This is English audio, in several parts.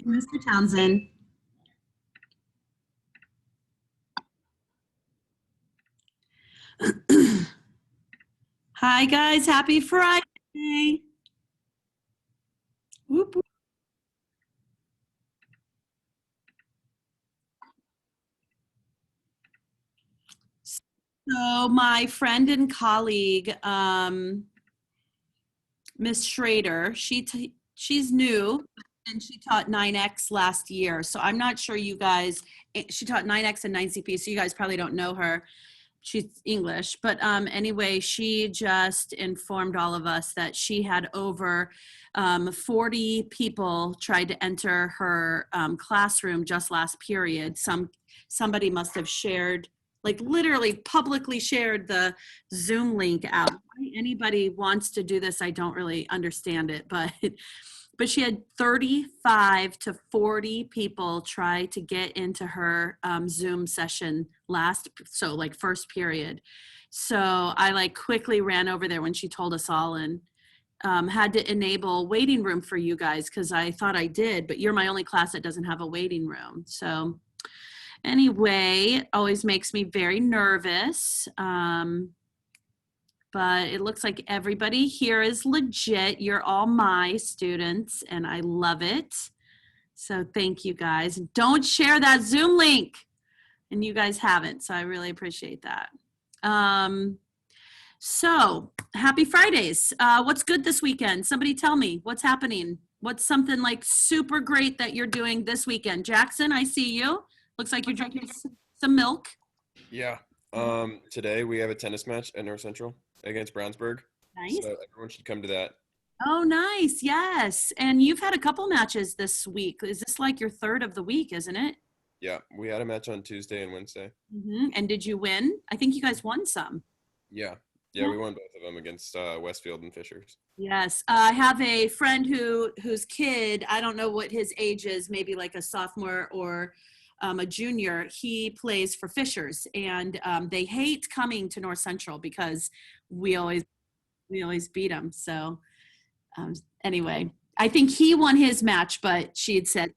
Mr. Townsend. Hi guys, happy Friday. Whoop, whoop. So my friend and colleague, Miss Schrader, she's new and she taught 9X last year. So I'm not sure you guys, she taught 9X and 9CP, so you guys probably don't know her. She's English, but anyway, she just informed all of us that she had over 40 people tried to enter her classroom just last period. Somebody must have shared, like literally publicly shared the Zoom link out. Why anybody wants to do this, I don't really understand it, but she had 35 to 40 people try to get into her Zoom session so like first period. So I like quickly ran over there when she told us all and had to enable waiting room for you guys because I thought I did, but you're my only class that doesn't have a waiting room. So anyway, always makes me very nervous. But it looks like everybody here is legit. You're all my students, and I love it. So thank you guys. Don't share that Zoom link. And you guys haven't, so I really appreciate that. So happy Fridays. What's good this weekend? Somebody tell me what's happening. What's something like super great that you're doing this weekend? Jackson, I see you. Looks like you're drinking some milk. Yeah. Today we have a tennis match at North Central against Brownsburg. Nice. So everyone should come to that. Oh, nice. Yes. And you've had a couple matches this week. Is this like your third of the week, isn't it? Yeah, we had a match on Tuesday and Wednesday. And did you win? I think you guys won some. Yeah, we won both of them against Westfield and Fishers. Yes. I have a friend whose kid, I don't know what his age is, maybe like a sophomore or a junior. He plays for Fishers, and they hate coming to North Central because we always beat them. So anyway, I think he won his match, but she had said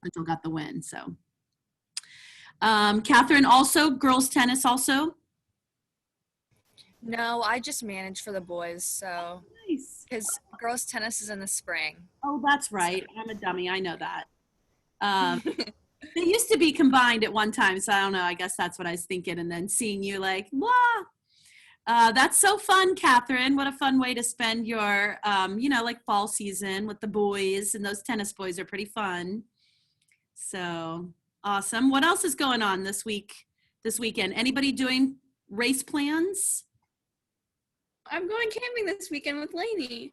Central got the win. So Catherine, also girls tennis also? No, I just manage for the boys, so Nice. because girls tennis is in the spring. Oh, that's right. I'm a dummy. I know that. They used to be combined at one time, so I don't know. I guess that's what I was thinking. And then seeing you like, blah. That's so fun, Catherine. What a fun way to spend your, like fall season with the boys. And those tennis boys are pretty fun. So awesome. What else is going on this weekend? Anybody doing race plans? I'm going camping this weekend with Lainey.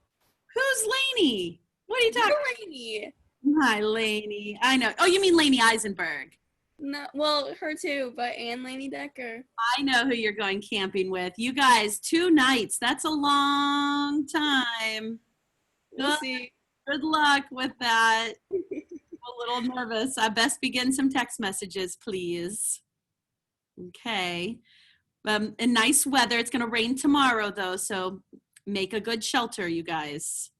Who's Lainey? What are you talking about? Lainey. Hi, Lainey. I know. Oh, you mean Lainey Eisenberg. No, well, her too, but and Lainey Decker. I know who you're going camping with. You guys, 2 nights. That's a long time. We'll see. Good luck with that. I'm a little nervous. I best begin some text messages, please. Okay. And nice weather. It's going to rain tomorrow, though, so make a good shelter, you guys.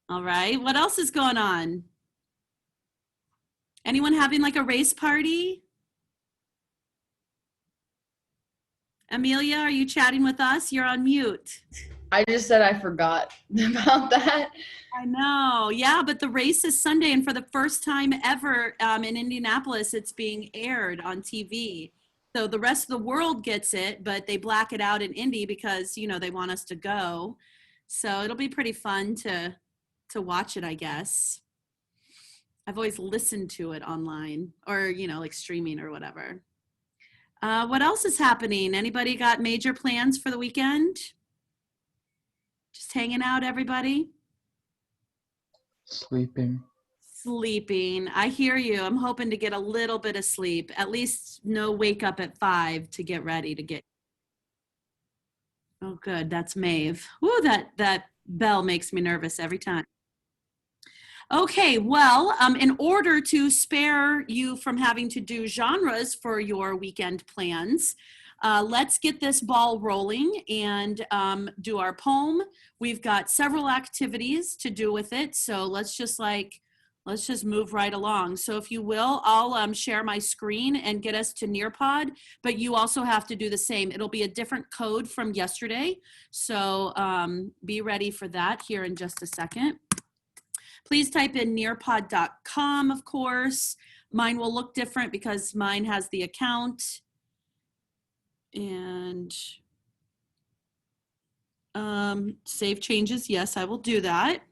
All right. What else is going on? Anyone having like a race party? Amelia, are you chatting with us? You're on mute. I just said I forgot about that. I know. Yeah, but the race is Sunday, and for the first time ever in Indianapolis, it's being aired on TV. So the rest of the world gets it, but they black it out in Indy because, they want us to go. So it'll be pretty fun to watch it, I guess. I've always listened to it online or, like streaming or whatever. What else is happening? Anybody got major plans for the weekend? Just hanging out, everybody? Sleeping. I hear you. I'm hoping to get a little bit of sleep. At least no wake up at 5 to get ready to get. Oh, good. That's Maeve. Ooh, that bell makes me nervous every time. Okay, well, in order to spare you from having to do genres for your weekend plans, let's get this ball rolling and do our poem. We've got several activities to do with it, so let's just move right along. So if you will, I'll share my screen and get us to Nearpod, but you also have to do the same. It'll be a different code from yesterday, so be ready for that here in just a second. Please type in nearpod.com, of course. Mine will look different because mine has the account. And save changes. Yes, I will do that.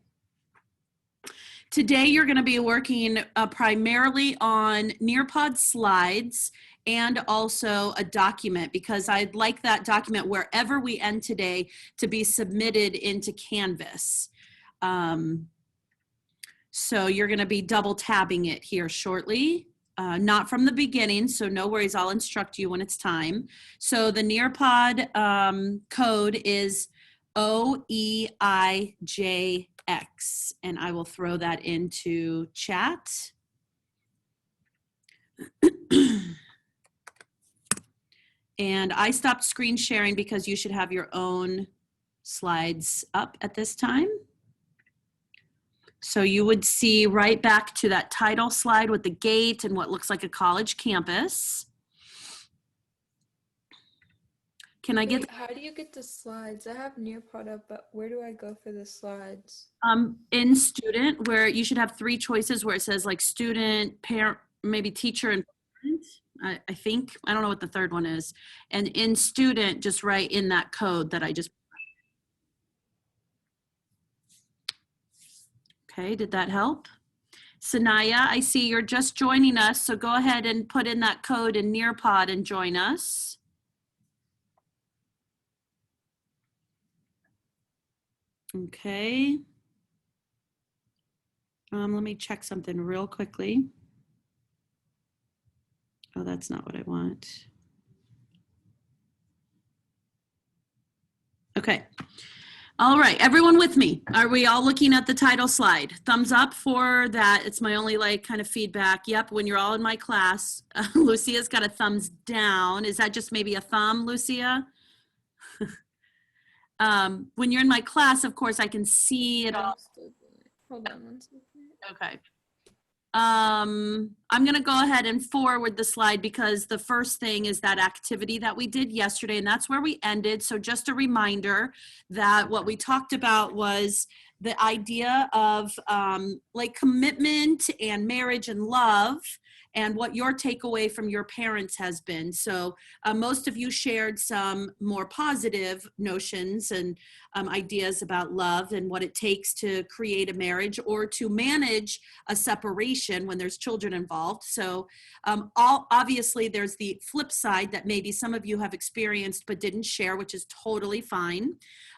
Today, you're going to be working primarily on Nearpod slides and also a document, because I'd like that document wherever we end today to be submitted into Canvas. So you're going to be double tabbing it here shortly. Not from the beginning, so no worries, I'll instruct you when it's time. So the Nearpod code is OEIJX, and I will throw that into chat. And I stopped screen sharing because you should have your own slides up at this time. So you would see right back to that title slide with the gate and what looks like a college campus. Can I get? Wait, how do you get the slides? I have Nearpod up, but where do I go for the slides? In student, where you should have 3 choices where it says like student, parent, maybe teacher and parent. I think, I don't know what the third one is. And in student, just write in that code that I just. Okay, did that help? Sanaya, I see you're just joining us, so go ahead and put in that code in Nearpod and join us. Okay. Let me check something real quickly. Oh, that's not what I want. Okay. All right, everyone with me? Are we all looking at the title slide? Thumbs up for that. It's my only like kind of feedback. Yep, when you're all in my class. Lucia's got a thumbs down. Is that just maybe a thumb, Lucia? When you're in my class, of course, I can see it all. Hold on one second. Okay. I'm going to go ahead and forward the slide because the first thing is that activity that we did yesterday, and that's where we ended. So just a reminder that what we talked about was the idea of like commitment and marriage and love, and what your takeaway from your parents has been. So most of you shared some more positive notions and ideas about love and what it takes to create a marriage or to manage a separation when there's children involved. So obviously there's the flip side that maybe some of you have experienced but didn't share, which is totally fine.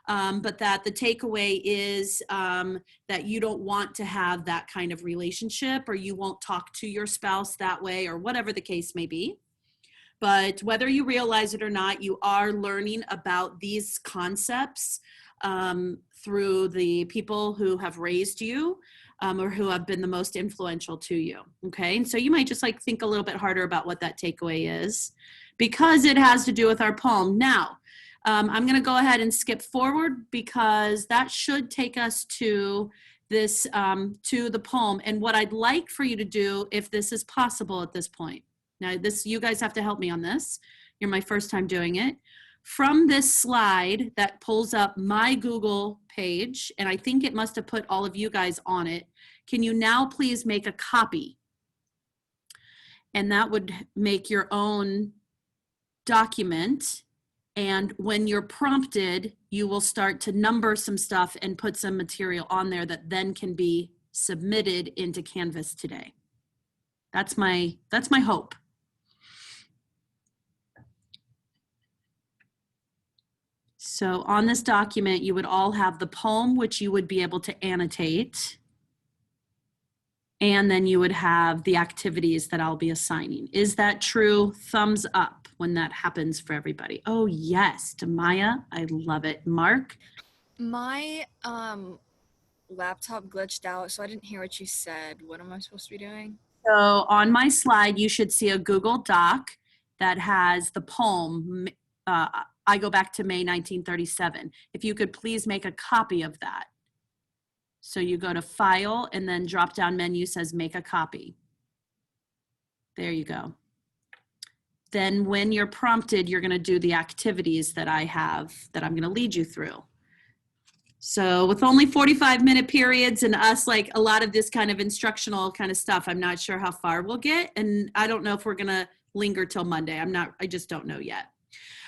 But that the takeaway is that you don't want to have that kind of relationship, or you won't talk to your spouse that way, or whatever the case may be. But whether you realize it or not, you are learning about these concepts through the people who have raised you or who have been the most influential to you. Okay, and so you might just like think a little bit harder about what that takeaway is, because it has to do with our poem. Now, I'm going to go ahead and skip forward because that should take us to this, to the poem. And what I'd like for you to do, if this is possible at this point. Now, you guys have to help me on this. You're my first time doing it. From this slide that pulls up my Google page, and I think it must have put all of you guys on it, can you now please make a copy? And that would make your own document. And when you're prompted, you will start to number some stuff and put some material on there that then can be submitted into Canvas today. That's my hope. So on this document, you would all have the poem, which you would be able to annotate. And then you would have the activities that I'll be assigning. Is that true? Thumbs up when that happens for everybody. Oh, yes. Demaya, I love it. Mark? My laptop glitched out, so I didn't hear what you said. What am I supposed to be doing? So on my slide, you should see a Google Doc that has the poem I go back to May 1937. If you could please make a copy of that. So you go to File and then drop down menu says Make a Copy. There you go. Then when you're prompted, you're going to do the activities that I have that I'm going to lead you through. So with only 45-minute periods and us, like a lot of this kind of instructional kind of stuff, I'm not sure how far we'll get. And I don't know if we're going to linger till Monday. I just don't know yet.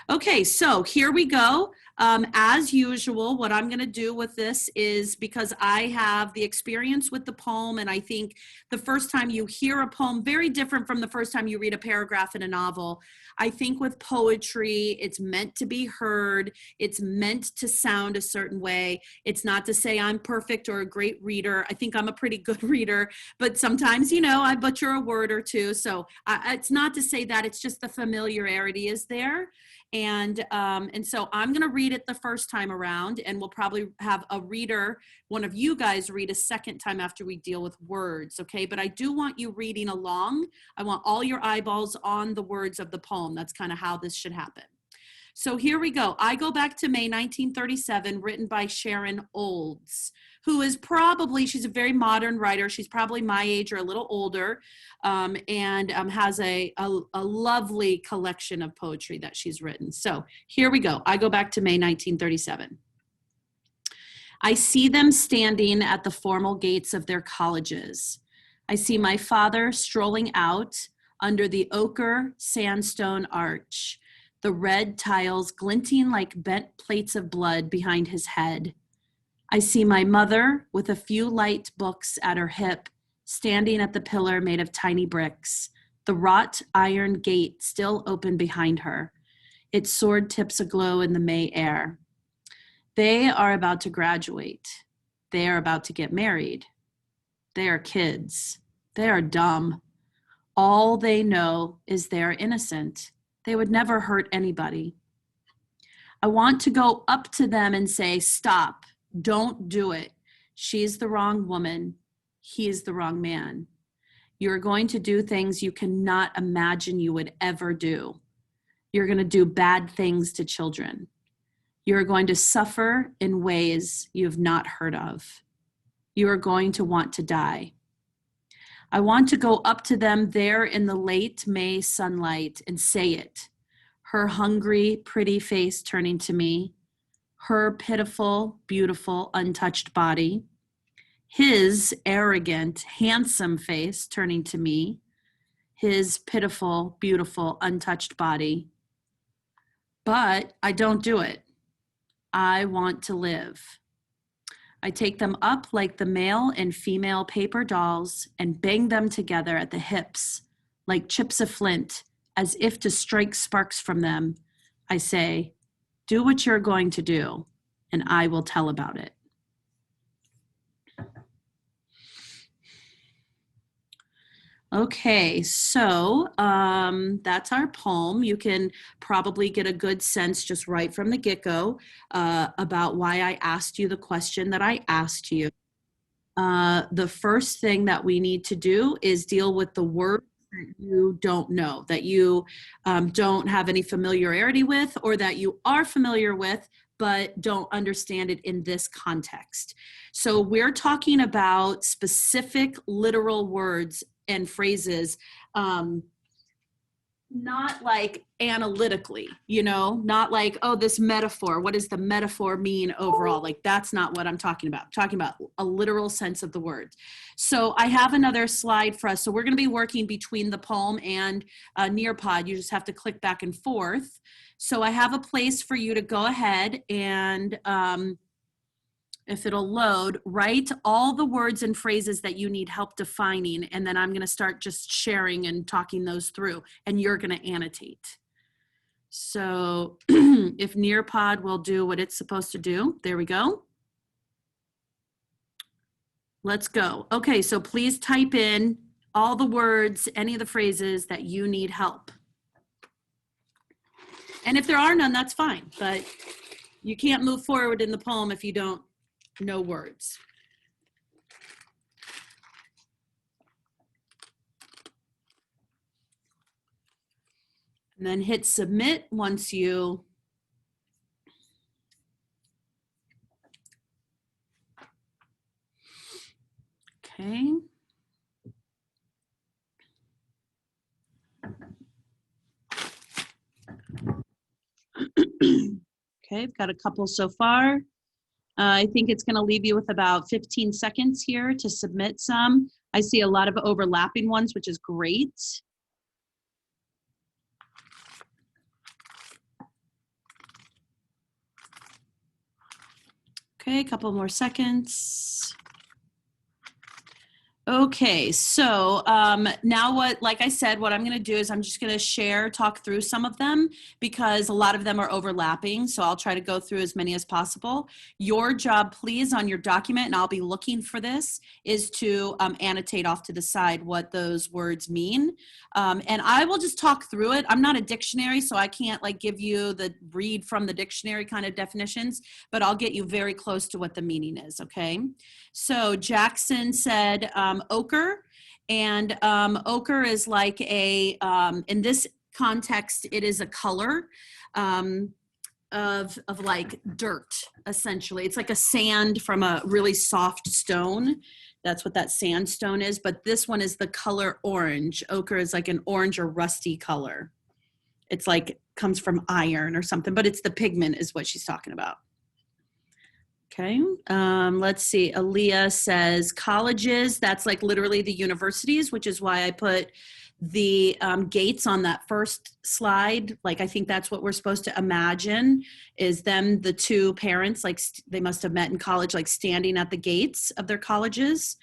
Okay, so here we go. As usual, what I'm going to do with this is, because I have the experience with the poem, and I think the first time you hear a poem, very different from the first time you read a paragraph in a novel. I think with poetry, it's meant to be heard. It's meant to sound a certain way. It's not to say I'm perfect or a great reader. I think I'm a pretty good reader, but sometimes, you know, I butcher a word or two. So it's not to say that, it's just the familiarity is there. And so I'm going to read it the first time around, and we'll probably have a reader, one of you guys, read a second time after we deal with words, okay? But I do want you reading along. I want all your eyeballs on the words of the poem. That's kind of how this should happen. So here we go. I Go Back to May 1937, written by Sharon Olds, who is probably, she's a very modern writer. She's probably my age or a little older, and has a lovely collection of poetry that she's written. So here we go. I Go Back to May 1937. I see them standing at the formal gates of their colleges. I see my father strolling out under the ochre sandstone arch, the red tiles glinting like bent plates of blood behind his head. I see my mother with a few light books at her hip, standing at the pillar made of tiny bricks, the wrought iron gate still open behind her, its sword tips aglow in the May air. They are about to graduate. They are about to get married. They are kids. They are dumb. All they know is they are innocent. They would never hurt anybody. I want to go up to them and say, stop, don't do it. She's the wrong woman. He is the wrong man. You're going to do things you cannot imagine you would ever do. You're going to do bad things to children. You're going to suffer in ways you have not heard of. You are going to want to die. I want to go up to them there in the late May sunlight and say it. Her hungry, pretty face turning to me. Her pitiful, beautiful, untouched body. His arrogant, handsome face turning to me. His pitiful, beautiful, untouched body. But I don't do it. I want to live. I take them up like the male and female paper dolls and bang them together at the hips like chips of flint, as if to strike sparks from them. I say, do what you're going to do, and I will tell about it. Okay, so that's our poem. You can probably get a good sense just right from the get-go about why I asked you the question that I asked you. The first thing that we need to do is deal with the words that you don't know, that you don't have any familiarity with, or that you are familiar with but don't understand it in this context. So we're talking about specific literal words and phrases, not like analytically, you know, not like, oh, this metaphor, what does the metaphor mean overall? Like, that's not what I'm talking about. I'm talking about a literal sense of the words. So I have another slide for us. So we're going to be working between the poem and Nearpod. You just have to click back and forth. So I have a place for you to go ahead and, if it'll load, write all the words and phrases that you need help defining, and then I'm going to start just sharing and talking those through, and you're going to annotate. So if Nearpod will do what it's supposed to do, there we go. Let's go. Okay, so please type in all the words, any of the phrases that you need help. And if there are none, that's fine, but you can't move forward in the poem if you don't know words. And then hit submit once you Okay. Okay, I've got a couple so far. I think it's going to leave you with about 15 seconds here to submit some. I see a lot of overlapping ones, which is great. Okay, a couple more seconds. Okay, so now like I said, what I'm going to do is I'm just going to talk through some of them because a lot of them are overlapping. So I'll try to go through as many as possible. Your job, please, on your document, and I'll be looking for this, is to annotate off to the side what those words mean. And I will just talk through it. I'm not a dictionary, so I can't like give you the read from the dictionary kind of definitions, but I'll get you very close to what the meaning is, okay? So Jackson said ochre, and ochre is like a, in this context, it is a color of like dirt, essentially. It's like a sand from a really soft stone. That's what that sandstone is, but this one is the color orange. Ochre is like an orange or rusty color. It's like, comes from iron or something, but it's the pigment is what she's talking about. Okay, let's see. Aaliyah says colleges, that's like literally the universities, which is why I put the gates on that first slide. Like, I think that's what we're supposed to imagine is them, the two parents, like they must have met in college, like standing at the gates of their colleges.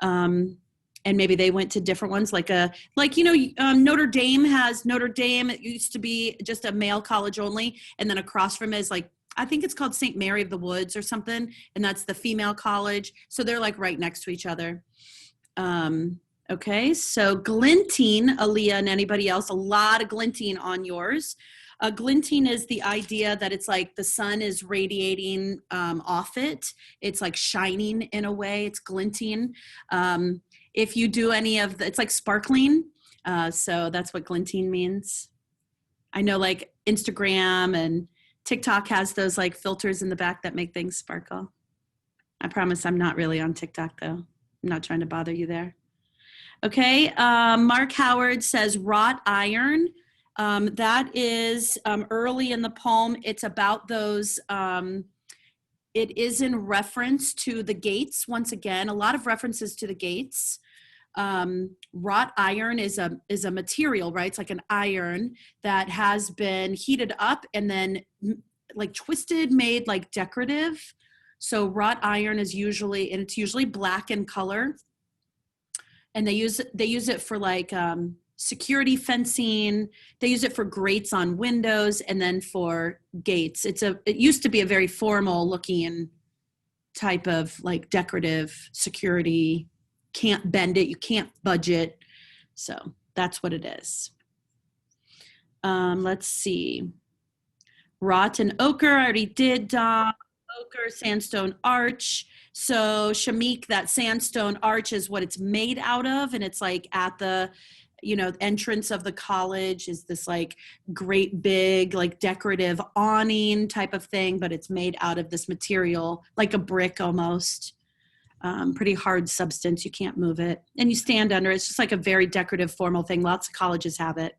And maybe they went to different ones, Notre Dame has Notre Dame. It used to be just a male college only. And then across from it is like, I think it's called St. Mary of the Woods or something. And that's the female college. So they're like right next to each other. Okay, so glinting, Aaliyah and anybody else, a lot of glinting on yours. Glinting is the idea that it's like the sun is radiating off it. It's like shining in a way, it's glinting. If you do any of it's like sparkling. So that's what glinting means. I know like Instagram and TikTok has those like filters in the back that make things sparkle. I promise I'm not really on TikTok though. I'm not trying to bother you there. Okay, Mark Howard says wrought iron. That is early in the poem. It's about those, it is in reference to the gates. Once again, a lot of references to the gates. Wrought iron is a material, right? It's like an iron that has been heated up and then like twisted, made like decorative. So wrought iron is usually, and it's usually black in color. And they use it for like security fencing. They use it for grates on windows and then for gates. It used to be a very formal looking type of like decorative security. Can't bend it, you can't budge it. So that's what it is. Let's see. Wrought and ochre, I already did. Ochre, sandstone arch. So Shamik, that sandstone arch is what it's made out of. And it's like at the, entrance of the college is this like great big, like decorative awning type of thing, but it's made out of this material, like a brick almost. Pretty hard substance. You can't move it. And you stand under it. It's just like a very decorative formal thing. Lots of colleges have it.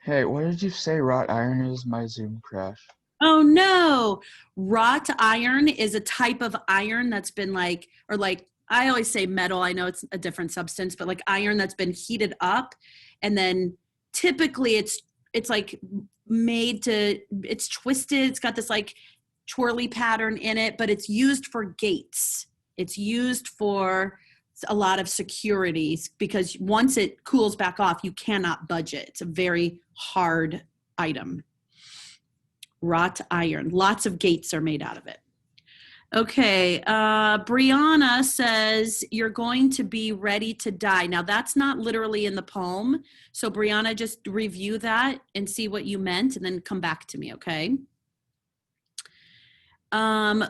Hey, what did you say wrought iron is? My Zoom crashed. Oh no. Wrought iron is a type of iron that's been like, or like, I always say metal. I know it's a different substance, but like iron that's been heated up. And then typically it's like it's twisted. It's got this like twirly pattern in it, but it's used for gates. It's used for a lot of security because once it cools back off, you cannot budge it. It's a very hard item. Wrought iron. Lots of gates are made out of it. Okay, Brianna says, you're going to be ready to die. Now, that's not literally in the poem. So, Brianna, just review that and see what you meant and then come back to me, okay?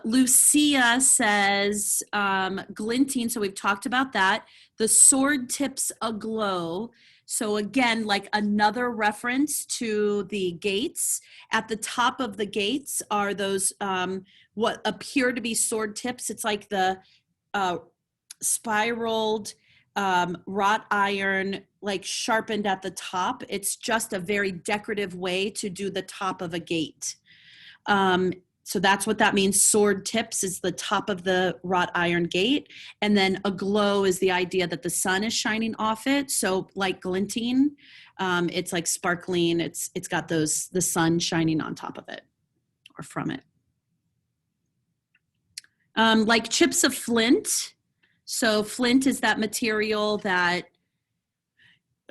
Lucia says, glinting. So, we've talked about that. The sword tips aglow. So again, like another reference to the gates. At the top of the gates are those what appear to be sword tips. It's like the spiraled wrought iron, like sharpened at the top. It's just a very decorative way to do the top of a gate. So that's what that means. Sword tips is the top of the wrought iron gate. And then a glow is the idea that the sun is shining off it. So like glinting, it's like sparkling. It's got the sun shining on top of it or from it. Like chips of flint. So flint is that material that,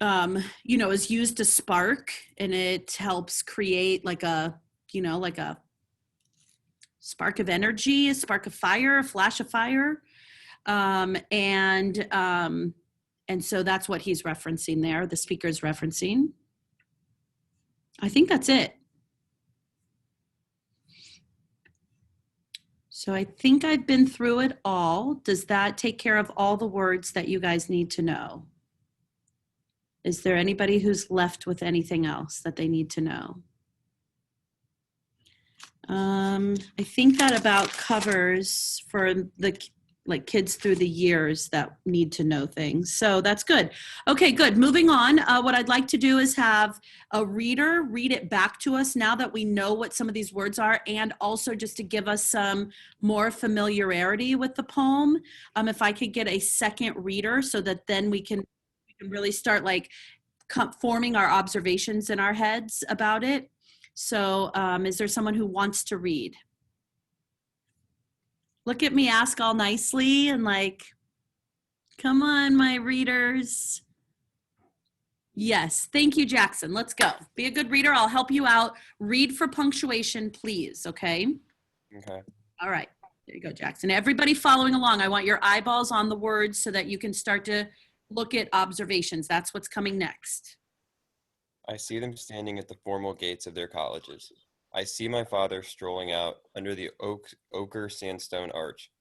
is used to spark, and it helps create like a spark of energy, a spark of fire, a flash of fire. And so that's what he's referencing there. The speaker's referencing. I think that's it. So I think I've been through it all. Does that take care of all the words that you guys need to know? Is there anybody who's left with anything else that they need to know? I think that about covers for the kids through the years that need to know things. So that's good. Okay, good. Moving on. What I'd like to do is have a reader read it back to us now that we know what some of these words are, and also just to give us some more familiarity with the poem. If I could get a second reader so that then we can really start forming our observations in our heads about it. So is there someone who wants to read? Look at me, ask all nicely and come on, my readers. Yes, thank you, Jackson. Let's go. Be a good reader. I'll help you out. Read for punctuation, please, okay? Okay. All right, there you go, Jackson. Everybody following along, I want your eyeballs on the words so that you can start to look at observations. That's what's coming next. I see them standing at the formal gates of their colleges. I see my father strolling out under the ochre sandstone arch,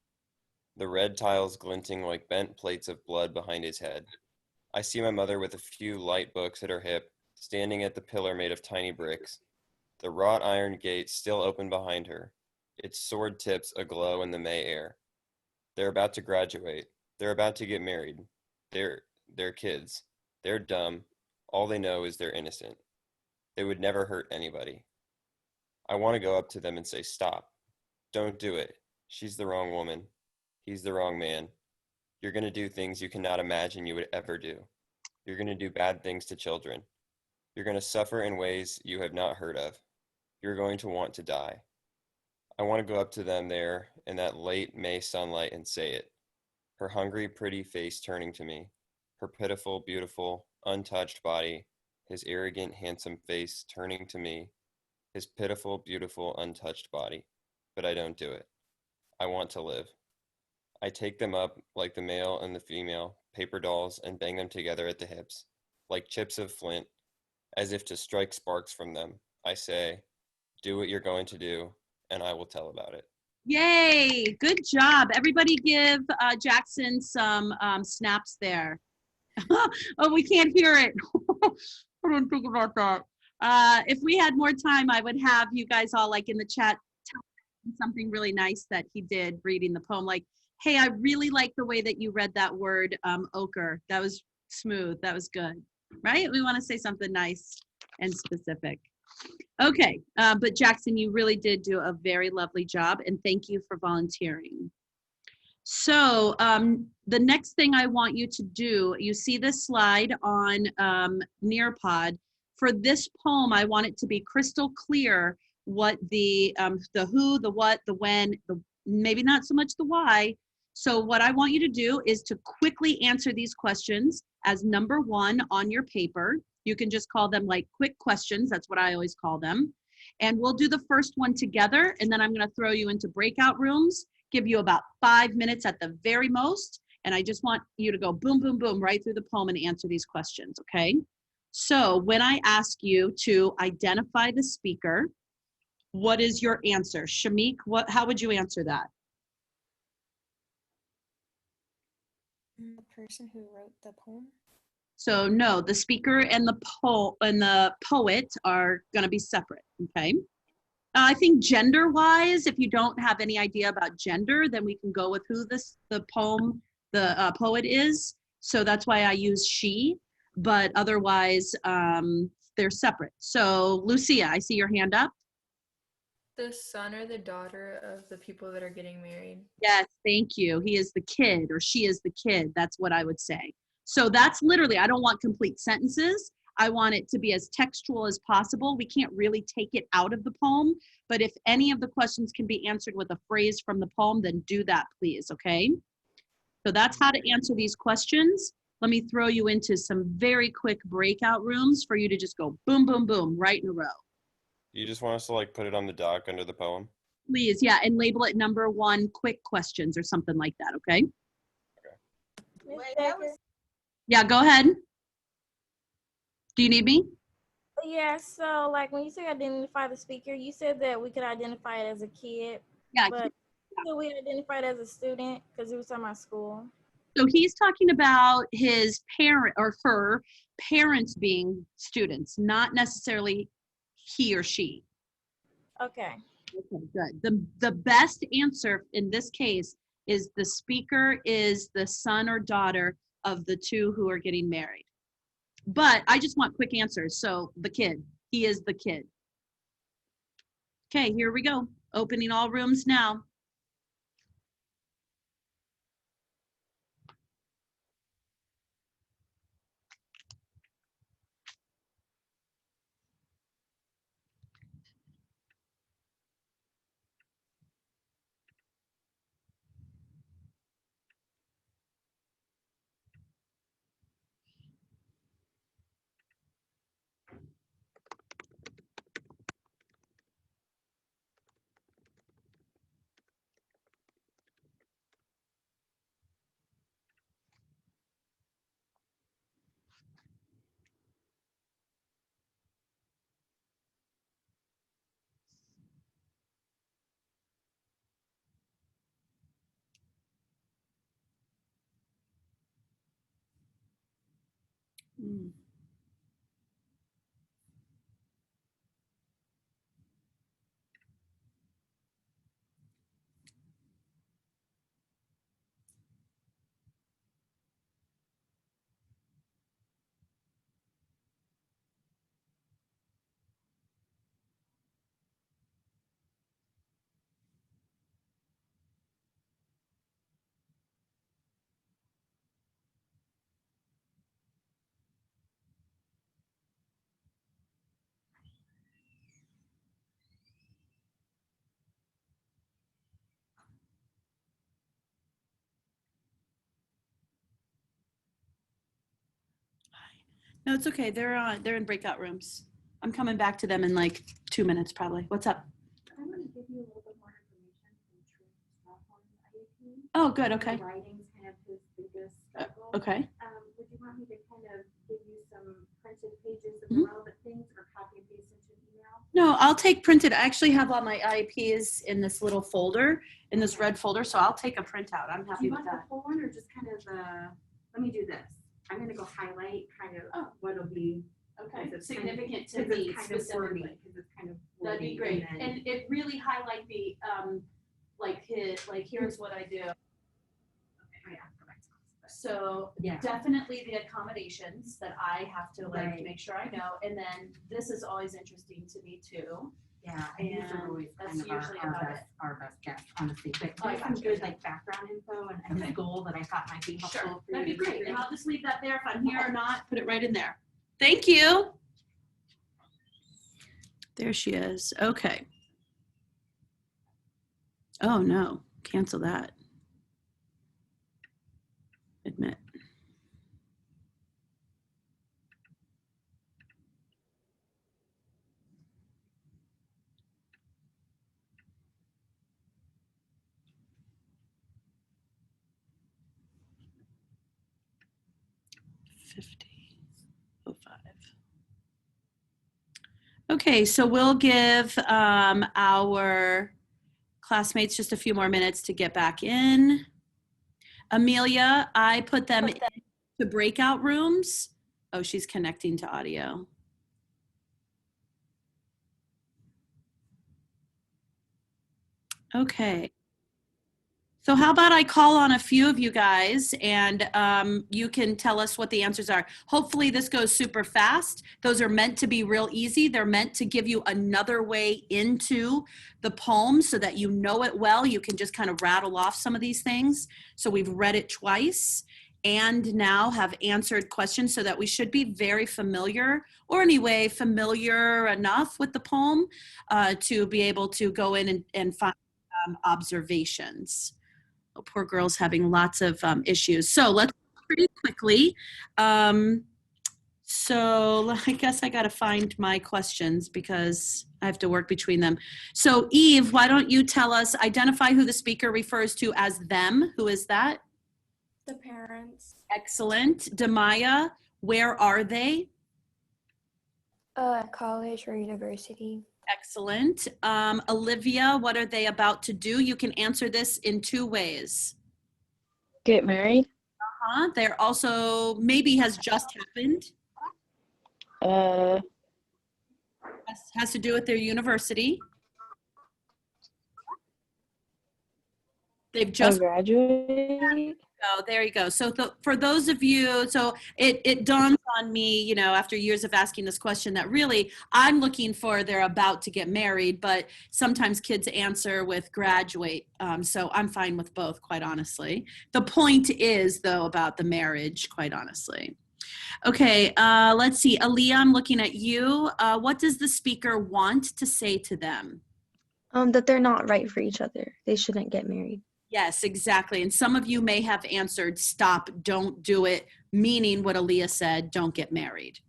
the red tiles glinting like bent plates of blood behind his head. I see my mother with a few light books at her hip, standing at the pillar made of tiny bricks, the wrought iron gate still open behind her, its sword tips aglow in the May air. They're about to graduate. They're about to get married. They're kids. They're dumb. All they know is they're innocent. They would never hurt anybody. I want to go up to them and say, stop. Don't do it. She's the wrong woman. He's the wrong man. You're going to do things you cannot imagine you would ever do. You're going to do bad things to children. You're going to suffer in ways you have not heard of. You're going to want to die. I want to go up to them there in that late May sunlight and say it. Her hungry, pretty face turning to me. Her pitiful, beautiful, untouched body. His arrogant, handsome face turning to me. His pitiful, beautiful, untouched body. But I don't do it. I want to live. I take them up like the male and the female, paper dolls, and bang them together at the hips, like chips of flint, as if to strike sparks from them. I say, do what you're going to do, and I will tell about it. Yay, good job. Everybody give Jackson some snaps there. Oh, we can't hear it. I didn't think about that. If we had more time, I would have you guys all in the chat tell him something really nice that he did reading the poem. Hey, I really like the way that you read that word ochre. That was smooth. That was good, right? We want to say something nice and specific. Okay, but Jackson, you really did do a very lovely job, and thank you for volunteering. So the next thing I want you to do, you see this slide on Nearpod. For this poem, I want it to be crystal clear what the who, the what, the when, maybe not so much the why. So what I want you to do is to quickly answer these questions as number one on your paper. You can just call them quick questions. That's what I always call them. And we'll do the first one together, and then I'm going to throw you into breakout rooms, give you about 5 minutes at the very most. And I just want you to go boom, boom, boom, right through the poem and answer these questions, okay? So when I ask you to identify the speaker, what is your answer? Shamik, how would you answer that? The person who wrote the poem? So no, the speaker and the poet are going to be separate, okay? I think gender-wise, if you don't have any idea about gender, then we can go with who the the poet is. So that's why I use she, but otherwise they're separate. So Lucia, I see your hand up. The son or the daughter of the people that are getting married. Yes, thank you. He is the kid or she is the kid. That's what I would say. So that's literally, I don't want complete sentences. I want it to be as textual as possible. We can't really take it out of the poem, but if any of the questions can be answered with a phrase from the poem, then do that, please, okay? So that's how to answer these questions. Let me throw you into some very quick breakout rooms for you to just go boom, boom, boom, right in a row. You just want us to like put it on the doc under the poem? Please, yeah, and label it number 1 quick questions or something like that, okay? Yeah, go ahead. Do you need me? Yeah, so like when you say identify the speaker, you said that we could identify it as a kid, Yeah, but could we identify it as a student? Because it was talking about school. so he's talking about his parent or her parents being students, not necessarily he or she. Okay. Okay, good. The best answer in this case is the speaker is the son or daughter of the two who are getting married. But I just want quick answers. So the kid, he is the kid. Okay, here we go. Opening all rooms now. Mm. No, it's okay. They're in breakout rooms. I'm coming back to them in like 2 minutes probably. What's up? I want to give you a little bit more information from Truth's Strawhorn's IEP. Oh, good. Okay. The writing's kind of his biggest Uh, struggle. Okay. Would you want me to kind of give you some printed pages of the relevant things or copy and paste into an email? No, I'll take printed. I actually have all my IEPs in this little folder, in this red folder, so I'll take a printout. I'm Do happy you with want the that. whole one or just kind of the, let me do this. I'm gonna go highlight kind of what'll be. Okay. Because it's Significant kind to of- me because it's kind of wordy, specifically. because it's kind of That'd be wordy, great. and then- And it really highlight the, here's what I do. Okay, oh yeah, go back to this, So Yeah. definitely the accommodations that I have to like Right. make sure I know. And then this is always interesting to me too. Yeah, and these are And always that's kind of usually about it. our best guess, honestly, but Oh, I there's some gotcha. good like background info and Okay. his goal that I thought might be helpful Sure, for you. that'd be to read great. through. And I'll just leave that there if I'm here or not, put it right in there. Thank you. There she is. Okay. Oh no, cancel that. Admit. Okay, so we'll give our classmates just a few more minutes to get back in. Amelia, I put them into breakout rooms. Oh, she's connecting to audio. Okay. So how about I call on a few of you guys and you can tell us what the answers are. Hopefully this goes super fast. Those are meant to be real easy. They're meant to give you another way into the poem so that you know it well. You can just kind of rattle off some of these things. So we've read it twice and now have answered questions so that we should be very familiar, or anyway, familiar enough with the poem to be able to go in and find observations. Oh, poor girl's having lots of issues. So let's go pretty quickly. So I guess I got to find my questions because I have to work between them. So Eve, why don't you tell us, identify who the speaker refers to as them. Who is that? The parents. Excellent. Demaya, where are they? College or university. Excellent. Olivia, what are they about to do? You can answer this in two ways. Get married. They're also, maybe has just happened. Has to do with their university. They've just graduated. Oh, there you go. So for those of you, so it dawns on me, you know, after years of asking this question that really I'm looking for they're about to get married, but sometimes kids answer with graduate. So I'm fine with both, quite honestly. The point is, though, about the marriage, quite honestly. Okay, let's see. Aaliyah, I'm looking at you. What does the speaker want to say to them? That they're not right for each other. They shouldn't get married. Yes, exactly. And some of you may have answered, stop, don't do it, meaning what Aaliyah said, don't get married.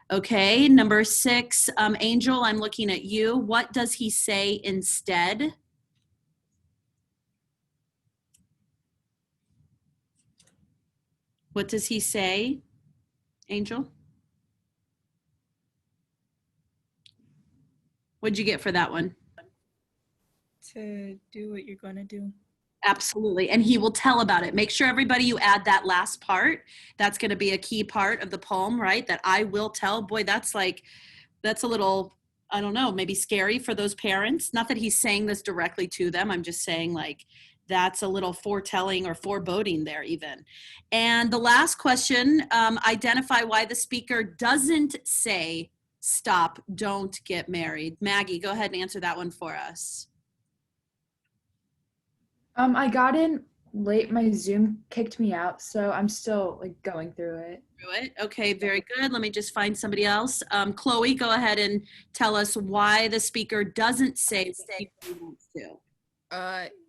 Okay, number 6, Angel, I'm looking at you. What does he say instead? What does he say, Angel? What'd you get for that one? To do what you're gonna do. Absolutely. And he will tell about it. Make sure everybody you add that last part. That's going to be a key part of the poem, right? That I will tell. Boy, that's a little, I don't know, maybe scary for those parents. Not that he's saying this directly to them. I'm just saying like that's a little foretelling or foreboding there even. And the last question, identify why the speaker doesn't say stop, don't get married. Maggie, go ahead and answer that one for us. I got in late. My Zoom kicked me out, so I'm still like going through it. Okay, very good. Let me just find somebody else. Chloe, go ahead and tell us why the speaker doesn't say stay what he wants to.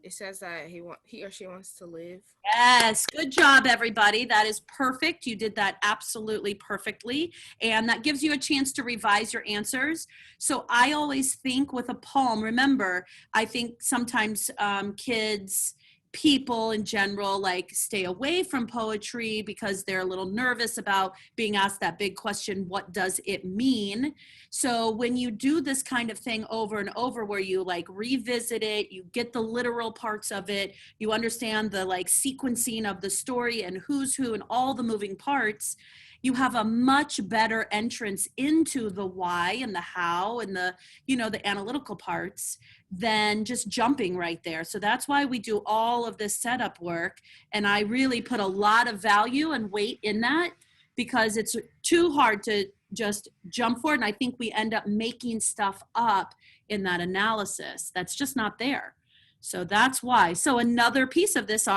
It says that he or she wants to live. Yes, good job, everybody. That is perfect. You did that absolutely perfectly. And that gives you a chance to revise your answers. So I always think with a poem, remember, I think sometimes kids, people in general, like stay away from poetry because they're a little nervous about being asked that big question, what does it mean? So when you do this kind of thing over and over where you like revisit it, you get the literal parts of it, you understand the like sequencing of the story and who's who and all the moving parts, you have a much better entrance into the why and the how and the, you know, the analytical parts than just jumping right there. So that's why we do all of this setup work. And I really put a lot of value and weight in that because it's too hard to just jump forward. And I think we end up making stuff up in that analysis. That's just not there. So that's why. So another piece of this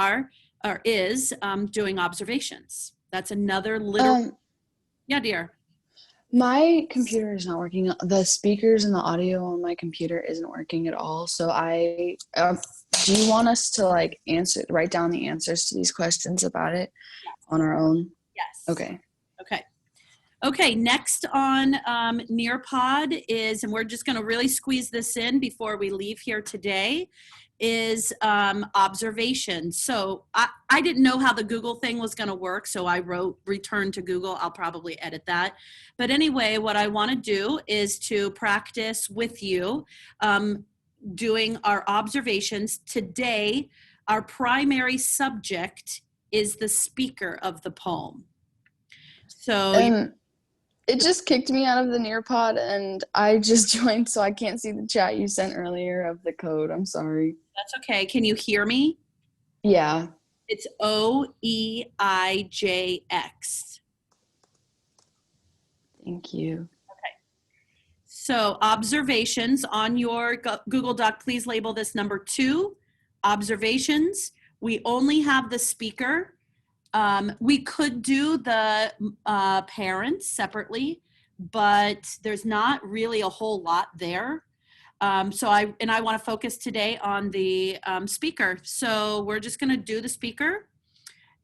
is doing observations. That's another little, yeah, dear. My computer is not working. The speakers and the audio on my computer isn't working at all. So do you want us to like write down the answers to these questions about it on our own? Yes. Okay. Okay, next on Nearpod is, and we're just gonna really squeeze this in before we leave here today, is observation. So I didn't know how the Google thing was gonna work, so I wrote return to Google. I'll probably edit that. But anyway, what I wanna do is to practice with you doing our observations. Today, our primary subject is the speaker of the poem. So it just kicked me out of the Nearpod and I just joined, so I can't see the chat you sent earlier of the code. I'm sorry. That's okay. Can you hear me? Yeah. It's OEIJX. Thank you. So observations on your Google Doc, please label this number 2. Observations. We only have the speaker. We could do the parents separately, but there's not really a whole lot there. So I want to focus today on the speaker. So we're just going to do the speaker.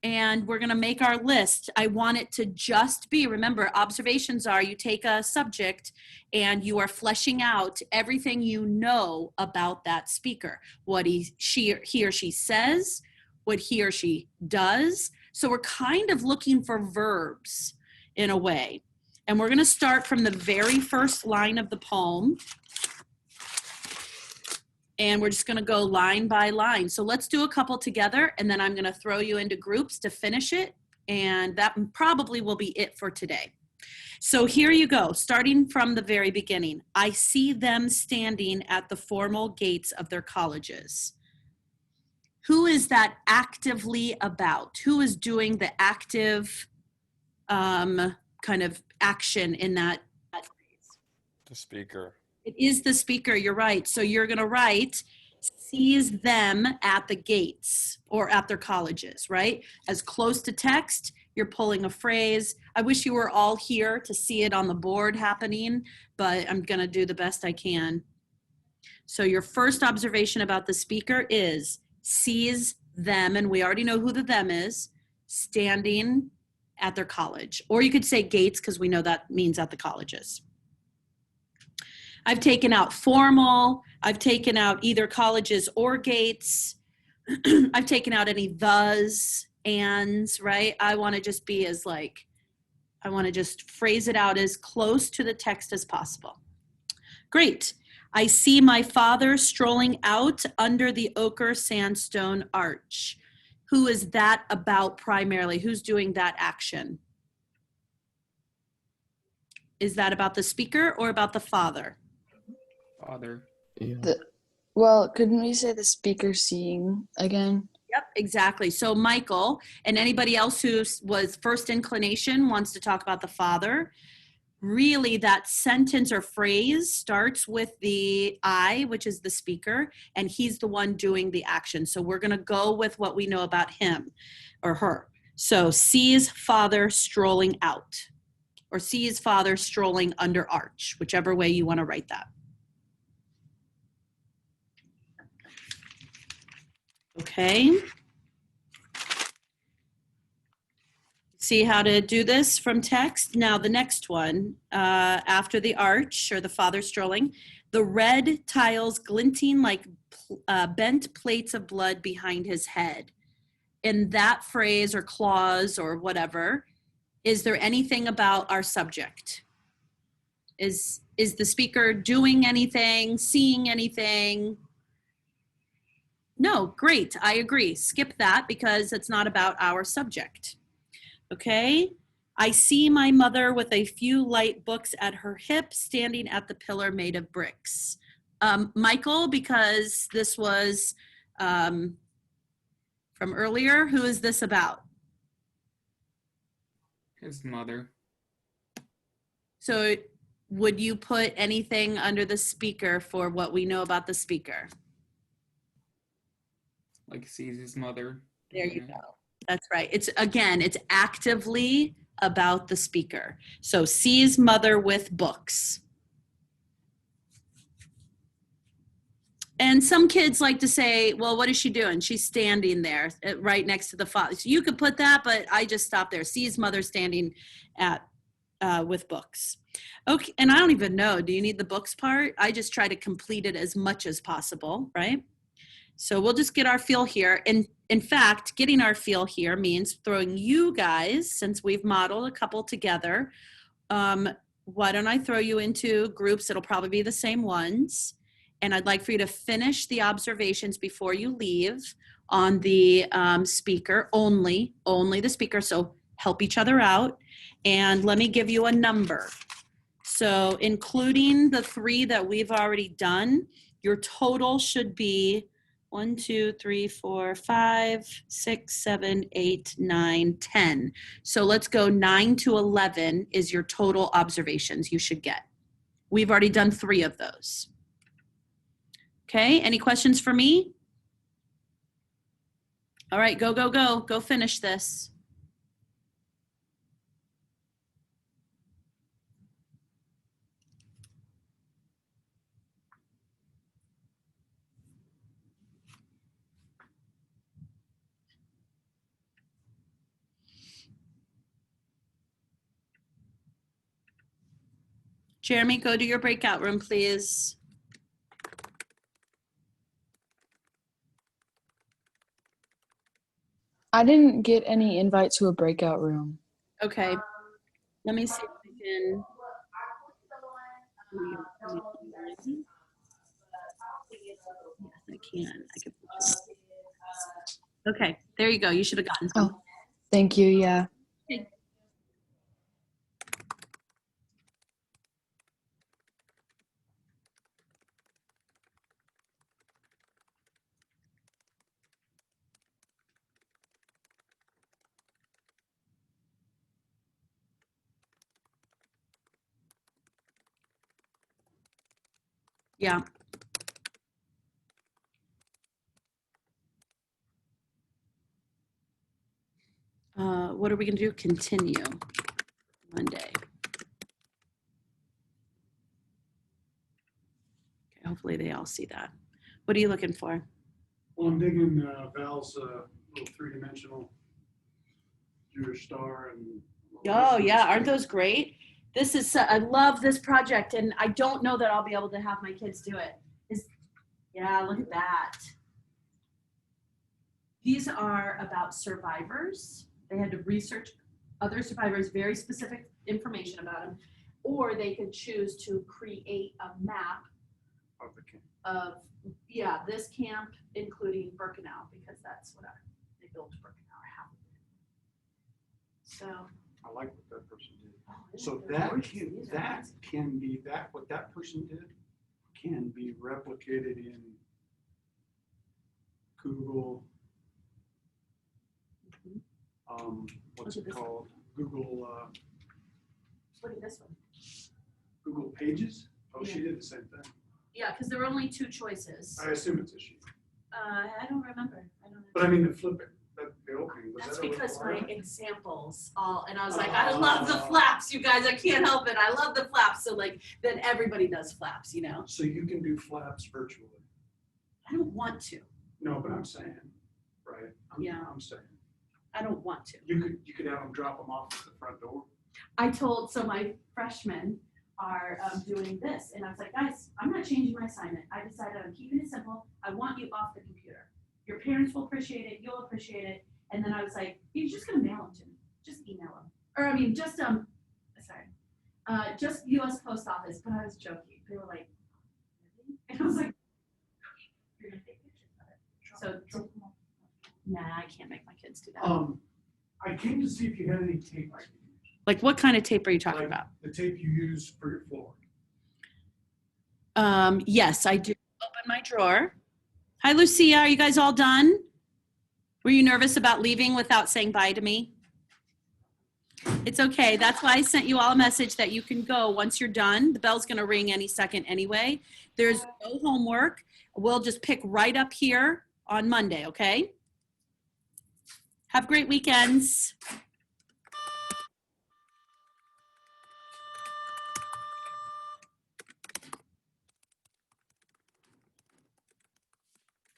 And we're going to make our list. I want it to just be, remember, observations are you take a subject and you are fleshing out everything you know about that speaker, what he or she says, what he or she does. So we're kind of looking for verbs in a way. And we're going to start from the very first line of the poem. And we're just going to go line by line. So let's do a couple together, and then I'm going to throw you into groups to finish it. And that probably will be it for today. So here you go, starting from the very beginning. I see them standing at the formal gates of their colleges. Who is that actively about? Who is doing the active kind of action in that phrase? The speaker. It is the speaker, you're right. So you're going to write, sees them at the gates or at their colleges, right? As close to text, you're pulling a phrase. I wish you were all here to see it on the board happening, but I'm going to do the best I can. So your first observation about the speaker is sees them, and we already know who the them is, standing at their college. Or you could say gates because we know that means at the colleges. I've taken out formal. I've taken out either colleges or gates. I've taken out any thes, ands, right? I want to just be as I want to just phrase it out as close to the text as possible. Great. I see my father strolling out under the ochre sandstone arch. Who is that about primarily? Who's doing that action? Is that about the speaker or about the father? Father. Well, couldn't we say the speaker seeing again? Yep, exactly. So Michael and anybody else who was first inclination wants to talk about the father. Really, that sentence or phrase starts with the I, which is the speaker, and he's the one doing the action. So we're going to go with what we know about him or her. So sees father strolling out, or sees father strolling under arch, whichever way you want to write that. Okay. See how to do this from text? Now the next one, after the arch or the father strolling, the red tiles glinting like bent plates of blood behind his head. In that phrase or clause or whatever, is there anything about our subject? Is the speaker doing anything, seeing anything? No, great, I agree. Skip that because it's not about our subject. Okay, I see my mother with a few light books at her hip, standing at the pillar made of bricks. Michael, because this was from earlier, who is this about? His mother. So would you put anything under the speaker for what we know about the speaker? Like sees his mother. There you go. That's right. It's actively about the speaker. So sees mother with books. And some kids like to say, well, what is she doing? She's standing there right next to the father. So you could put that, but I just stopped there. Sees mother standing at with books. Okay, and I don't even know, do you need the books part? I just try to complete it as much as possible, right? So we'll just get our feel here. And in fact, getting our feel here means throwing you guys, since we've modeled a couple together, why don't I throw you into groups? It'll probably be the same ones. And I'd like for you to finish the observations before you leave on the speaker, only the speaker. So help each other out. And let me give you a number. So including the 3 that we've already done, your total should be 1, 2, 3, 4, 5, 6, 7, 8, 9, 10. So let's go 9 to 11 is your total observations you should get. We've already done 3 of those. Okay, any questions for me? All right, go, go, go. Go finish this. Jeremy, go to your breakout room, please. I didn't get any invite to a breakout room. Okay, let me see if I can. Yes, I can. I can. Okay, there you go. You should have gotten some. Oh, thank you. Yeah. Okay. Yeah. What are we gonna do? Continue Monday. Okay, hopefully they all see that. What are you looking for? Well, I'm digging Val's little three-dimensional Jewish star and. Oh yeah, aren't those great? This is I love this project, and I don't know that I'll be able to have my kids do it. Yeah, look at that. These are about survivors. They had to research other survivors, very specific information about them, or they could choose to create a map Of the camp. of, yeah, this camp, including Birkenau, because that's what they built Birkenau, half of it. So. I like what that person did. Oh, isn't So it that gorgeous? can, These are that amazing. can be, that, what that person did can be replicated in Google, what's Look at it this one. called? Google, Look at this one. Google Pages? Oh, she Yeah. did the same thing. Yeah, because there were only 2 choices. I assume it's a she. I don't remember. I don't know. But I mean, the flip it, the opening, was That's that a because my requirement? examples all, and I was like, I love the flaps, you guys. I can't help it. I love the flaps. So like, then everybody does flaps, you know. So you can do flaps virtually? I don't want to. No, but I'm saying, right? Yeah. I'm saying. I don't want to. You could have them drop them off at the front door. I told, so my freshmen are doing this, and I was like, guys, I'm not changing my assignment. I decided I'm keeping it simple. I want you off the computer. Your parents will appreciate it. You'll appreciate it. And then I was like, you're just gonna mail them to me. Just email them. Or I mean, just just U.S. Post Office. But I was joking. They were like, really? And I was like, you're gonna take pictures of it. So nah, I can't make my kids do that. I came to see if you had any tape I could use. Like, what kind of tape are you talking Like about? the tape you use for your floor. Yes, I do. Open my drawer. Hi, Lucia. Are you guys all done? Were you nervous about leaving without saying bye to me? It's okay. That's why I sent you all a message that you can go once you're done. The bell's going to ring any second anyway. There's no homework. We'll just pick right up here on Monday, okay? Have great weekends.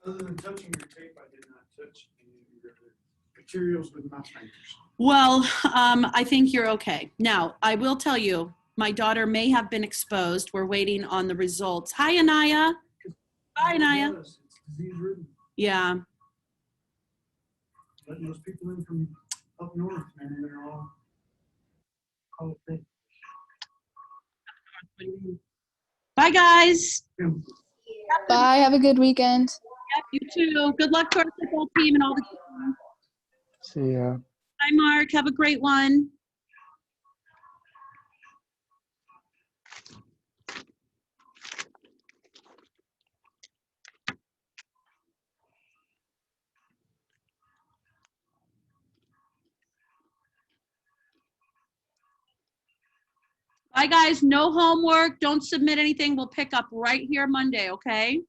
Other than touching your tape, I did not touch any of your other materials with my fingers. Well, I think you're okay. Now, I will tell you, my daughter may have been exposed. We're waiting on the results. Hi, Anaya. Bye, Anaya. It's disease ridden. Yeah. Letting those people in from up north, man, they're all thick. Bye, guys. Bye. Have a good weekend. Yep, you too. Good luck to our football team and all the teams. See ya. Bye, Mark. Have a great one. Bye, guys. No homework. Don't submit anything. We'll pick up right here Monday, okay?